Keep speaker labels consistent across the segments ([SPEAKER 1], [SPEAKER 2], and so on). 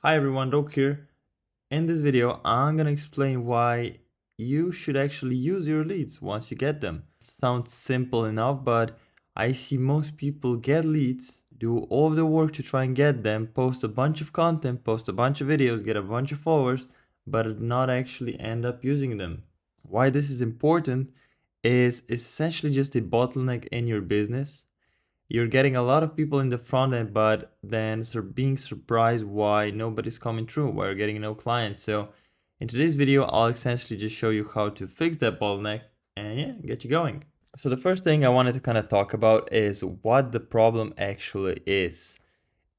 [SPEAKER 1] Hi everyone, Roke here. In this video, I'm gonna explain why you should actually use your leads once you get them. It sounds simple enough, but I see most people get leads, do all of the work to try and get them, post a bunch of content, post a bunch of videos, get a bunch of followers, but not actually end up using them. Why this is important is it's essentially just a bottleneck in your business. You're getting a lot of people in the front end, but then being surprised why nobody's coming through, why you're getting no clients. So in today's video, I'll essentially just show you how to fix that bottleneck and yeah, get you going. So the first thing I wanted to kind of talk about is what the problem actually is.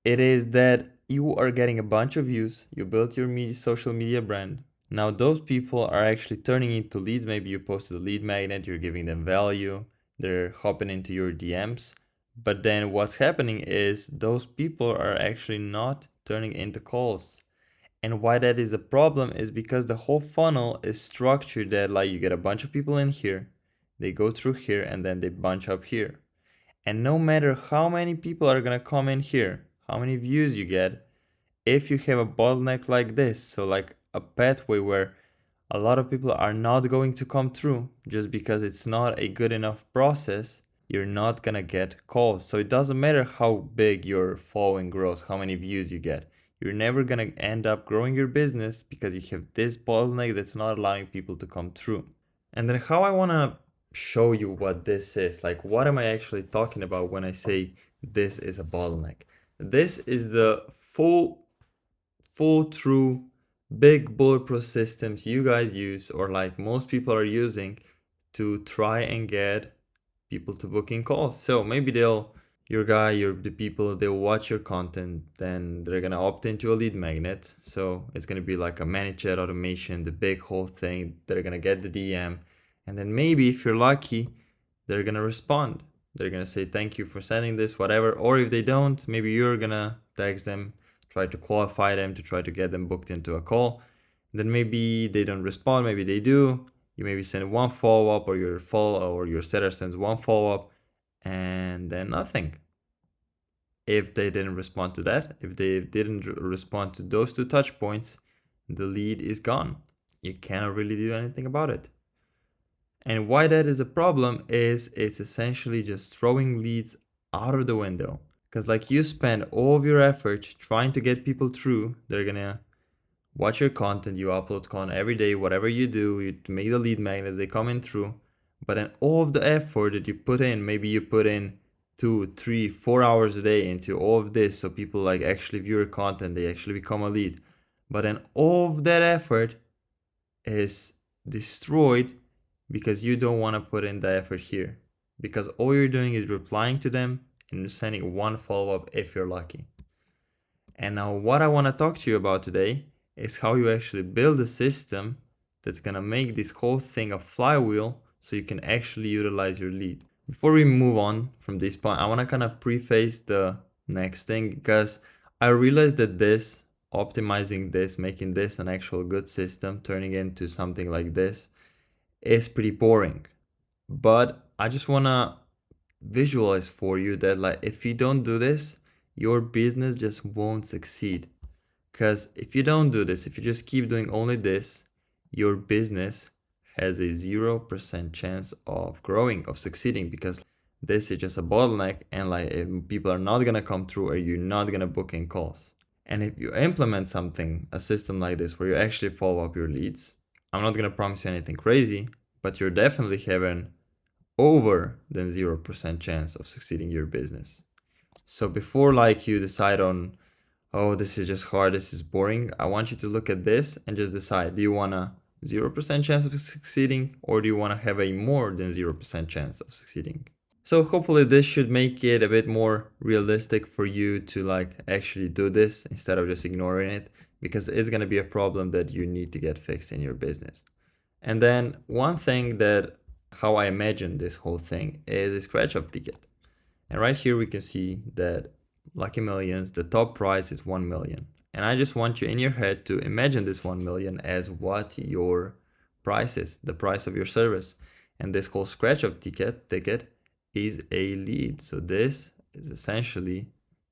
[SPEAKER 1] It is that you are getting a bunch of views, you built your social media brand. Now those people are actually turning into leads. Maybe you posted a lead magnet, you're giving them value, they're hopping into your DMs. But then what's happening is those people are actually not turning into calls. And why that is a problem is because the whole funnel is structured that like you get a bunch of people in here, they go through here and then they bunch up here. And no matter how many people are gonna come in here, how many views you get, if you have a bottleneck like this, so like a pathway where a lot of people are not going to come through just because it's not a good enough process, you're not gonna get calls. So it doesn't matter how big your following grows, how many views you get. You're never gonna end up growing your business because you have this bottleneck that's not allowing people to come through. And then how I wanna show you what this is, like what am I actually talking about when I say this is a bottleneck? This is the full true big bulletproof systems you guys use, or like most people are using, to try and get people to book in calls. So maybe the people, they'll watch your content, then they're gonna opt into a lead magnet. So it's gonna be like a managed chat automation, the big whole thing. They're gonna get the DM, and then maybe if you're lucky, they're gonna respond. They're gonna say thank you for sending this, whatever. Or if they don't, maybe you're gonna text them, try to qualify them to try to get them booked into a call. Then maybe they don't respond, maybe they do. You maybe send one follow-up, or your setter sends one follow-up, and then nothing. If they didn't respond to that, if they didn't respond to those two touch points, the lead is gone. You cannot really do anything about it. And why that is a problem is it's essentially just throwing leads out of the window. Because like you spend all of your effort trying to get people through, they're gonna watch your content, you upload content every day, whatever you do, you make the lead magnet, they come in through. But then all of the effort that you put in, maybe you put in 2, 3, 4 hours a day into all of this, so people like actually view your content, they actually become a lead. But then all of that effort is destroyed because you don't want to put in the effort here. Because all you're doing is replying to them and sending one follow-up if you're lucky. And now what I want to talk to you about today is how you actually build a system that's going to make this whole thing a flywheel so you can actually utilize your lead. Before we move on from this point, I want to kind of preface the next thing, because I realized that optimizing this, making this an actual good system, turning into something like this is pretty boring. But I just want to visualize for you that like if you don't do this, your business just won't succeed. Because if you don't do this, if you just keep doing only this, your business has a 0% chance of growing, of succeeding, because this is just a bottleneck, and like people are not gonna come through, or you're not gonna book in calls. And if you implement something, a system like this, where you actually follow up your leads, I'm not gonna promise you anything crazy, but you're definitely having over than 0% chance of succeeding your business. So before like you decide on, oh, this is just hard, this is boring, I want you to look at this and just decide, do you want a 0% chance of succeeding, or do you want to have a more than 0% chance of succeeding? So hopefully this should make it a bit more realistic for you to like actually do this instead of just ignoring it, because it's going to be a problem that you need to get fixed in your business. And then one thing that how I imagine this whole thing is a scratch off ticket. And right here we can see that Lucky Millions, the top price is 1 million. And I just want you in your head to imagine this 1 million as what your price is, the price of your service. And this whole scratch off ticket is a lead. So this is essentially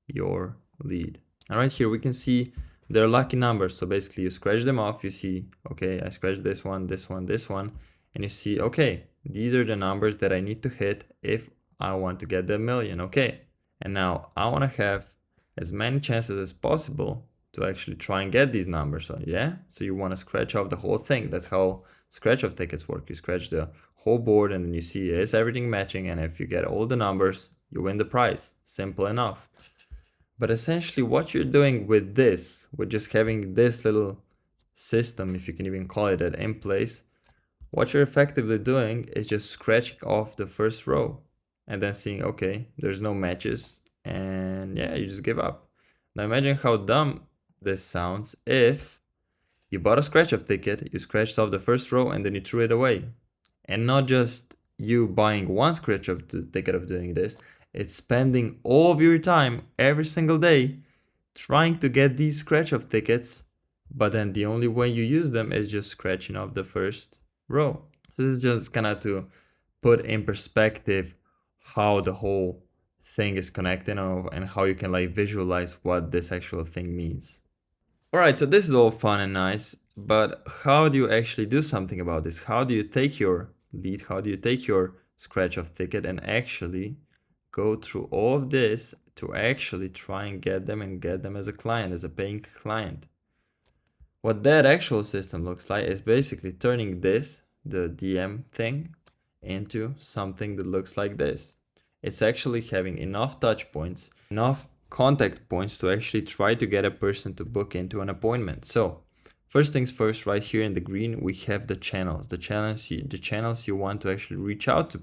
[SPEAKER 1] your lead. And right here we can see They're lucky numbers. So basically you scratch them off, you see, okay, I scratched this one, this one, this one, and you see, okay, these are the numbers that I need to hit if I want to get the million. Okay. And now I want to have as many chances as possible to actually try and get these numbers. So yeah, so you want to scratch off the whole thing. That's how scratch off tickets work. You scratch the whole board and then you see, is everything matching? And if you get all the numbers, you win the prize. Simple enough. But essentially what you're doing with this, with just having this little system, if you can even call it that, in place, what you're effectively doing is just scratching off the first row and then seeing, okay, there's no matches, and yeah, you just give up. Now imagine how dumb this sounds if you bought a scratch off ticket, you scratched off the first row and then you threw it away. And not just you buying one scratch off ticket of doing this, it's spending all of your time every single day trying to get these scratch off tickets, but then the only way you use them is just scratching off the first row. So this is just kind of to put in perspective how the whole thing is connected and how you can like visualize what this actual thing means. All right, so this is all fun and nice, but how do you actually do something about this? How do you take your lead? How do you take your scratch off ticket and actually go through all of this to actually try and get them as a client, as a paying client? What that actual system looks like is basically turning this, the DM thing, into something that looks like this. It's actually having enough touch points, enough contact points to actually try to get a person to book into an appointment. So first things first, right here in the green, we have the channels. The channels you want to actually reach out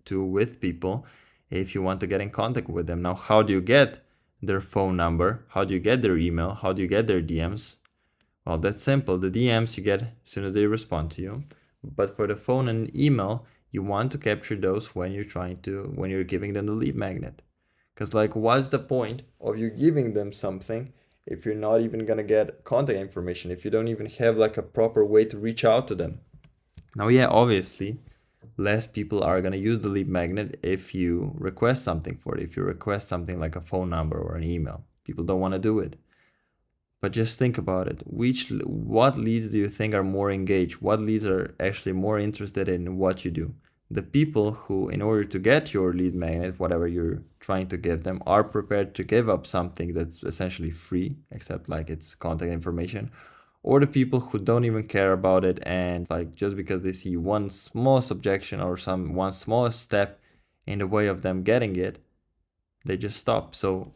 [SPEAKER 1] to with people if you want to get in contact with them. Now, how do you get their phone number? How do you get their email? How do you get their DMs? Well, that's simple. The DMs you get as soon as they respond to you. But for the phone and email, you want to capture those when you're giving them the lead magnet. Because like, what's the point of you giving them something if you're not even gonna get contact information, if you don't even have like a proper way to reach out to them? Now, yeah, obviously, less people are gonna use the lead magnet if you request something for it. If you request something like a phone number or an email, people don't want to do it. But just think about it. What leads do you think are more engaged? What leads are actually more interested in what you do? The people who, in order to get your lead magnet, whatever you're trying to give them, are prepared to give up something that's essentially free, except like it's contact information, or the people who don't even care about it, and like just because they see one small subjection or one small step in the way of them getting it, they just stop. So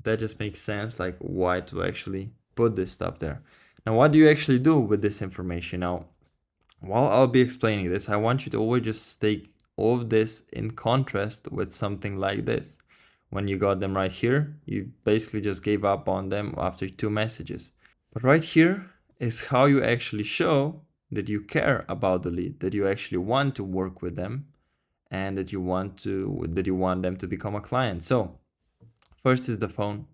[SPEAKER 1] that just makes sense, like why to actually put this stuff there. Now, what do you actually do with this information? Now, while I'll be explaining this, I want you to always just take all of this in contrast with something like this. When you got them right here, you basically just gave up on them after 2 messages. But right here is how you actually show that you care about the lead, that you actually want to work with them, and that you want them to become a client. So first is the phone,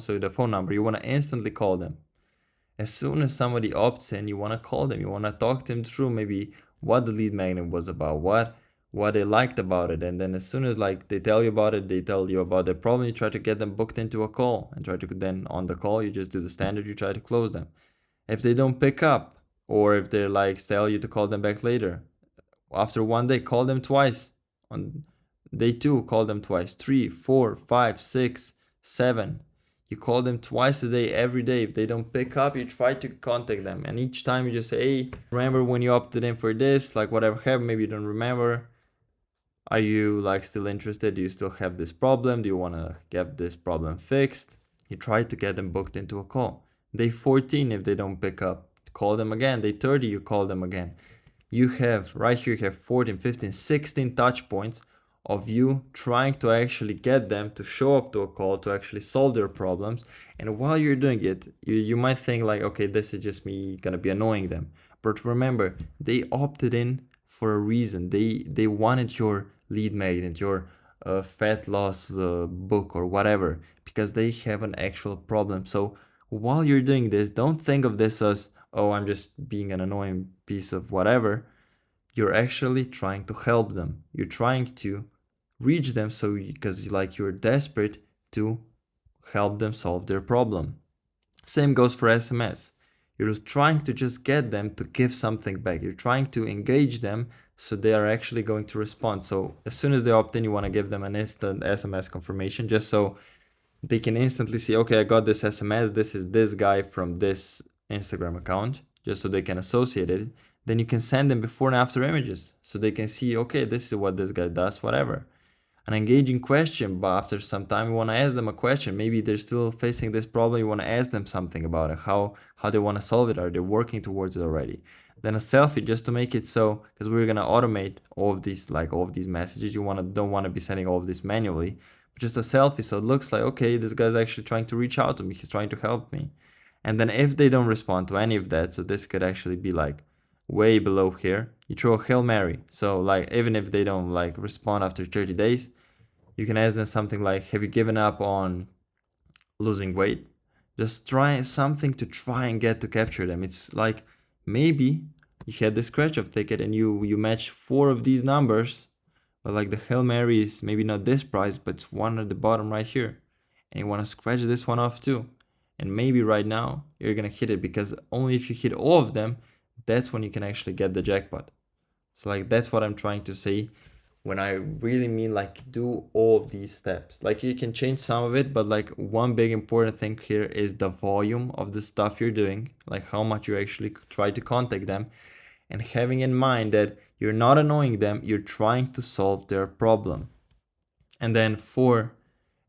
[SPEAKER 1] so the phone number, you want to instantly call them. As soon as somebody opts in, you want to call them, you want to talk them through maybe what the lead magnet was about, what they liked about it, and then as soon as like they tell you about it, they tell you about their problem, you try to get them booked into a call, and then on the call you just do the standard, you try to close them. If they don't pick up, or if they're like tell you to call them back later, after 1 day, call them twice. On day 2, call them twice. 3, 4, 5, 6, 7. You call them twice a day, every day. If they don't pick up, you try to contact them. And each time you just say, hey, remember when you opted in for this? Like whatever happened, maybe you don't remember. Are you like still interested? Do you still have this problem? Do you want to get this problem fixed? You try to get them booked into a call. Day 14, if they don't pick up, call them again. Day 30, you call them again. You have right here, you have 14, 15, 16 touch points of you trying to actually get them to show up to a call, to actually solve their problems. And while you're doing it, you might think like, okay, this is just me gonna be annoying them. But remember, they opted in for a reason. They wanted your lead magnet, your fat loss book or whatever, because they have an actual problem. So while you're doing this, don't think of this as, oh, I'm just being an annoying piece of whatever. You're actually trying to help them. You're trying to reach them, because like you're desperate to help them solve their problem. Same goes for SMS. You're trying to just get them to give something back. You're trying to engage them so they are actually going to respond. So as soon as they opt in, you want to give them an instant SMS confirmation just so they can instantly see, okay, I got this SMS. This is this guy from this Instagram account, just so they can associate it. Then you can send them before and after images so they can see, okay, this is what this guy does, whatever. An engaging question, but after some time you want to ask them a question. Maybe they're still facing this problem, you want to ask them something about it, how they want to solve it, are they working towards it already. Then a selfie, just to make it so, because we're going to automate all of these messages, don't want to be sending all of this manually, but just a selfie so it looks like, okay, this guy's actually trying to reach out to me, he's trying to help me. And then if they don't respond to any of that, so this could actually be like way below here, you throw a Hail Mary. So like, even if they don't like respond after 30 days, you can ask them something like, have you given up on losing weight? Just try something to try and get to capture them. It's like, maybe you had the scratch off ticket and you match 4 of these numbers, but like the Hail Mary is maybe not this price, but it's one at the bottom right here. And you want to scratch this one off too. And maybe right now you're going to hit it, because only if you hit all of them, that's when you can actually get the jackpot. So like, that's what I'm trying to say when I really mean like do all of these steps. Like, you can change some of it, but like one big important thing here is the volume of the stuff you're doing, like how much you actually try to contact them, and having in mind that you're not annoying them, you're trying to solve their problem. And then for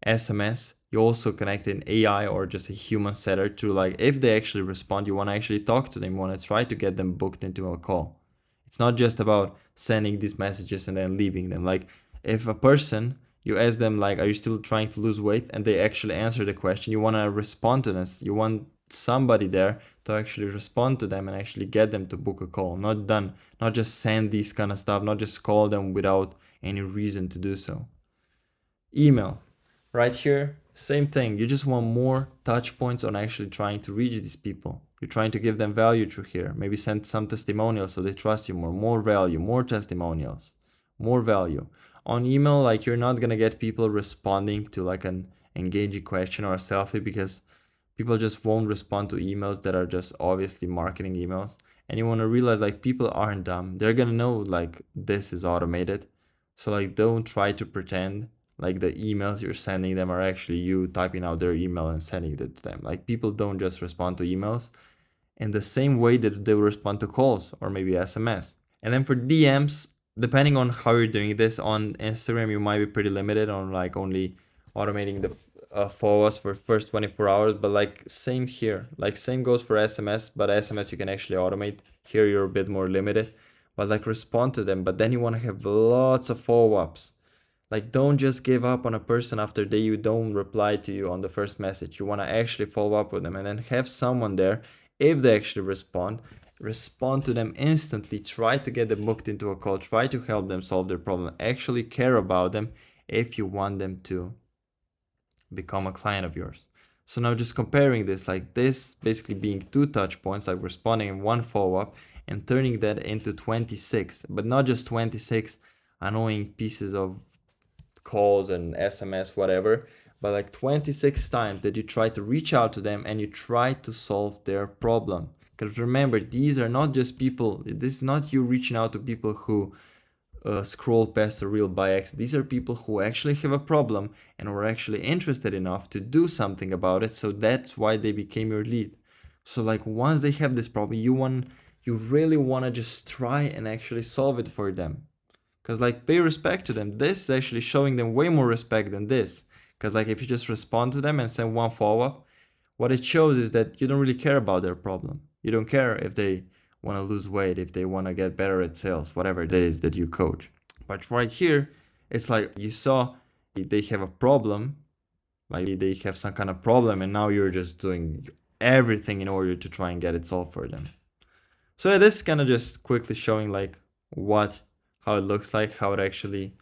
[SPEAKER 1] SMS, you also connect an AI or just a human setter to, like, if they actually respond, you want to actually talk to them, you want to try to get them booked into a call. It's not just about sending these messages and then leaving them. Like, if a person, you ask them like, are you still trying to lose weight? And they actually answer the question, you want to respond to this. You want somebody there to actually respond to them and actually get them to book a call. Not just send these kind of stuff, not just call them without any reason to do so. Email. Right here, same thing. You just want more touch points on actually trying to reach these people. You're trying to give them value through here. Maybe send some testimonials so they trust you more. More value, more testimonials, more value. On email, like, you're not gonna get people responding to like an engaging question or a selfie, because people just won't respond to emails that are just obviously marketing emails. And you want to realize like, people aren't dumb. They're gonna know like this is automated. So like, don't try to pretend like the emails you're sending them are actually you typing out their email and sending it to them. Like, people don't just respond to emails in the same way that they will respond to calls or maybe SMS. And then for DMs, depending on how you're doing this on Instagram, you might be pretty limited on like only automating the follow-ups for first 24 hours, but like same here, like same goes for SMS, but SMS you can actually automate. Here you're a bit more limited, but like respond to them, but then you want to have lots of follow-ups. Like, don't just give up on a person after they don't reply to you on the first message. You want to actually follow up with them and then have someone there. If they actually respond to them instantly. Try to get them booked into a call. Try to help them solve their problem. Actually care about them if you want them to become a client of yours. So now just comparing this, like this basically being 2 touch points, like responding in 1 follow-up, and turning that into 26, but not just 26 annoying pieces of calls and SMS, whatever, but like 26 times that you try to reach out to them and you try to solve their problem. Because remember, these are not just people, this is not you reaching out to people who scroll past a reel by accident. These are people who actually have a problem and were actually interested enough to do something about it, so that's why they became your lead. So like, once they have this problem, you really want to just try and actually solve it for them. Because like, pay respect to them. This is actually showing them way more respect than this. Because like, if you just respond to them and send 1 follow-up, what it shows is that you don't really care about their problem. You don't care if they want to lose weight, if they want to get better at sales, whatever it is that you coach. But right here, it's like, you saw they have a problem, like they have some kind of problem, and now you're just doing everything in order to try and get it solved for them. So this is kind of just quickly showing like how it looks like, how it actually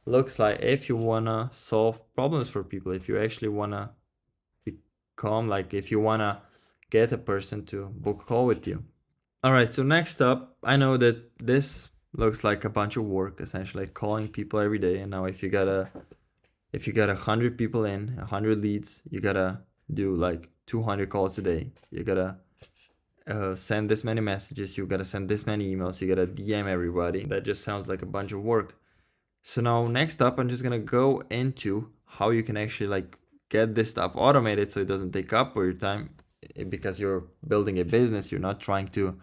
[SPEAKER 1] looks like if you wanna solve problems for people, if you actually wanna become, like, if you wanna get a person to book a call with you. All right, so next up, I know that this looks like a bunch of work, essentially, like calling people every day. And now if you got 100 people in, 100 leads, you gotta do like 200 calls a day. You gotta send this many messages. You gotta send this many emails. You gotta DM everybody. That just sounds like a bunch of work. So now next up, I'm just gonna go into how you can actually like get this stuff automated so it doesn't take up all your time, because you're building a business. You're not trying to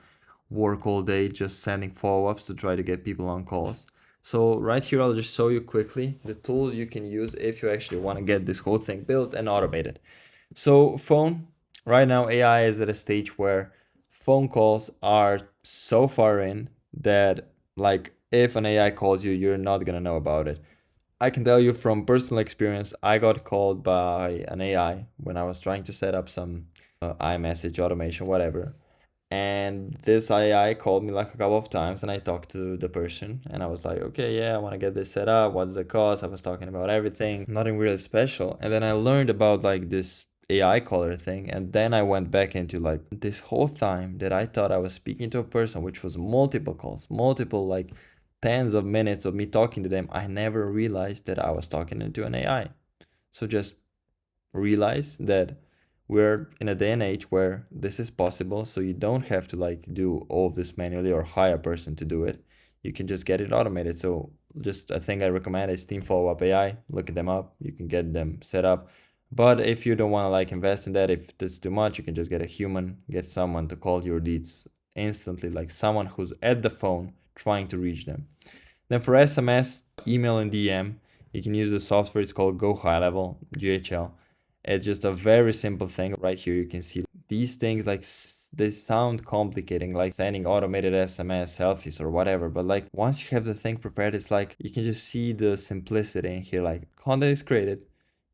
[SPEAKER 1] work all day just sending follow-ups to try to get people on calls. So right here, I'll just show you quickly the tools you can use if you actually want to get this whole thing built and automated. So phone, right now AI is at a stage where phone calls are so far in that like if an AI calls you, you're not gonna know about it. I can tell you from personal experience, I got called by an AI when I was trying to set up some iMessage automation, whatever. And this AI called me like a couple of times, and I talked to the person, and I was like, okay, yeah, I want to get this set up. What's the cost? I was talking about everything, nothing really special. And then I learned about like this AI caller thing, and then I went back into like this whole time that I thought I was speaking to a person, which was multiple calls, multiple like tens of minutes of me talking to them. I never realized that I was talking into an AI. So just realize that we're in a day and age where this is possible, so you don't have to like do all of this manually or hire a person to do it. You can just get it automated. So just a thing I recommend is Team Follow Up AI. Look them up, you can get them set up. But if you don't want to like invest in that, if that's too much, you can just get a human, get someone to call your leads instantly, like someone who's at the phone trying to reach them. Then for SMS, email, and DM, you can use the software. It's called Go High Level, GHL. It's just a very simple thing. Right here, you can see these things like they sound complicating, like sending automated SMS, selfies, or whatever. But like once you have the thing prepared, it's like you can just see the simplicity in here. Like content is created,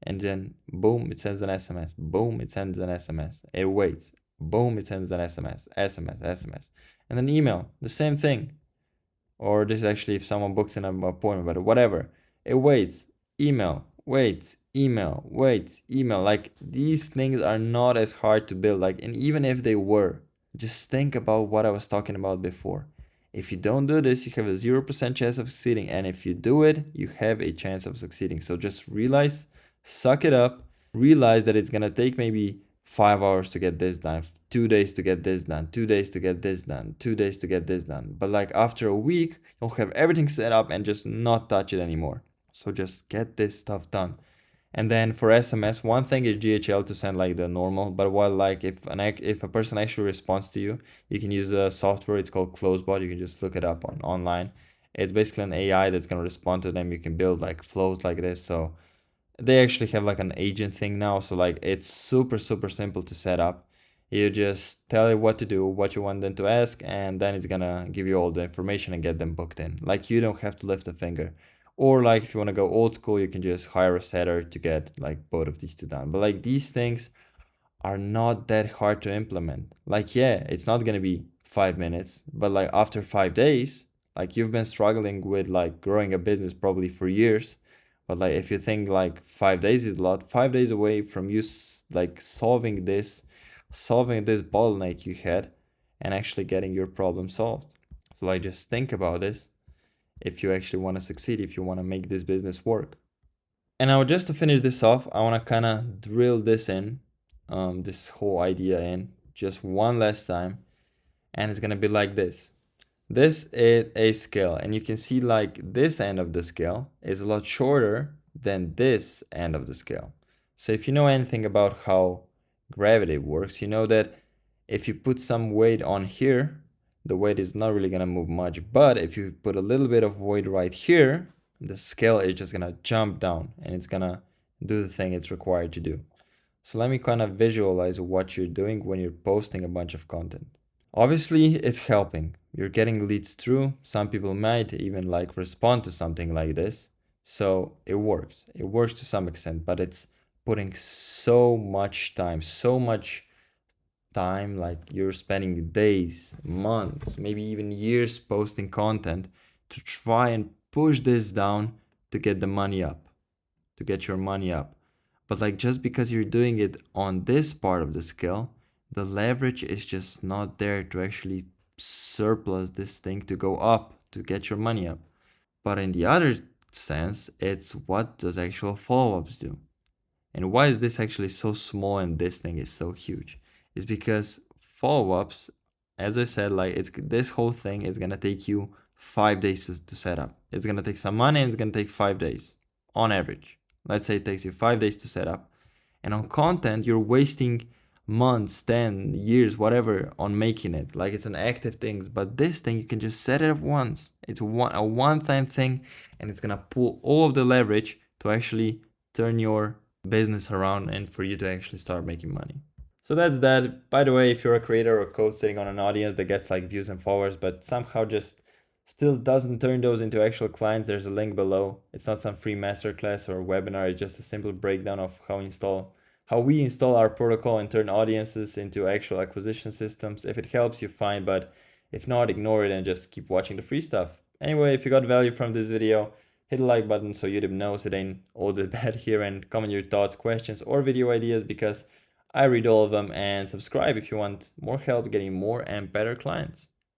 [SPEAKER 1] and then boom, it sends an SMS. Boom, it sends an SMS. It waits. Boom, it sends an SMS. SMS. And then email, the same thing. Or this is actually if someone books an appointment, but whatever. It waits. Email, waits, email, waits, email. Like these things are not as hard to build. Like, and even if they were, just think about what I was talking about before. If you don't do this, you have a 0% chance of succeeding. And if you do it, you have a chance of succeeding. So just realize, suck it up, realize that it's gonna take maybe 5 hours to get this done, 2 days to get this done, 2 days to get this done, 2 days to get this done. But like after a week, you'll have everything set up and just not touch it anymore. So just get this stuff done. And then for SMS, one thing is GHL to send like the normal, but while like if a person actually responds to you, you can use a software. It's called Closebot. You can just look it up online. It's basically an AI that's gonna respond to them. You can build like flows like this. So they actually have like an agent thing now, so like it's super simple to set up. You just tell it what to do, what you want them to ask, and then it's gonna give you all the information and get them booked in. Like you don't have to lift a finger. Or like if you want to go old school, you can just hire a setter to get like both of these two done. But like these things are not that hard to implement. Like yeah, it's not gonna be 5 minutes, but like after 5 days, like you've been struggling with like growing a business probably for years. But like if you think like 5 days is a lot, 5 days away from you like solving this bottleneck you had and actually getting your problem solved. So like just think about this if you actually want to succeed, if you want to make this business work. And now just to finish this off, I want to kind of drill this in, this whole idea in just one last time. And it's going to be like this. This is a scale, and you can see like this end of the scale is a lot shorter than this end of the scale. So if you know anything about how gravity works, you know that if you put some weight on here, the weight is not really gonna move much. But if you put a little bit of weight right here, the scale is just gonna jump down and it's gonna do the thing it's required to do. So let me kind of visualize what you're doing when you're posting a bunch of content. Obviously, it's helping. You're getting leads through. Some people might even like respond to something like this. So it works. It works to some extent, but it's putting so much time, like you're spending days, months, maybe even years posting content to try and push this down to get the money up, to get your money up. But like just because you're doing it on this part of the scale, the leverage is just not there to actually surplus this thing to go up, to get your money up. But in the other sense, it's what does actual follow-ups do? And why is this actually so small and this thing is so huge? It's because follow-ups, as I said, like this whole thing is gonna take you 5 days to set up. It's gonna take some money and it's gonna take 5 days on average. Let's say it takes you 5 days to set up. And on content, you're wasting months, 10 years, whatever, on making it. Like it's an active thing. But this thing, you can just set it up once. It's a one-time thing, and it's gonna pull all of the leverage to actually turn your business around and for you to actually start making money. So that's that. By the way, if you're a creator or coach sitting on an audience that gets like views and followers, but somehow just still doesn't turn those into actual clients, there's a link below. It's not some free masterclass or webinar. It's just a simple breakdown of how we install our protocol and turn audiences into actual acquisition systems. If it helps you, fine, but if not, ignore it and just keep watching the free stuff. Anyway, if you got value from this video, hit the like button so YouTube knows it ain't all that bad here, and comment your thoughts, questions, or video ideas because I read all of them, and subscribe if you want more help getting more and better clients.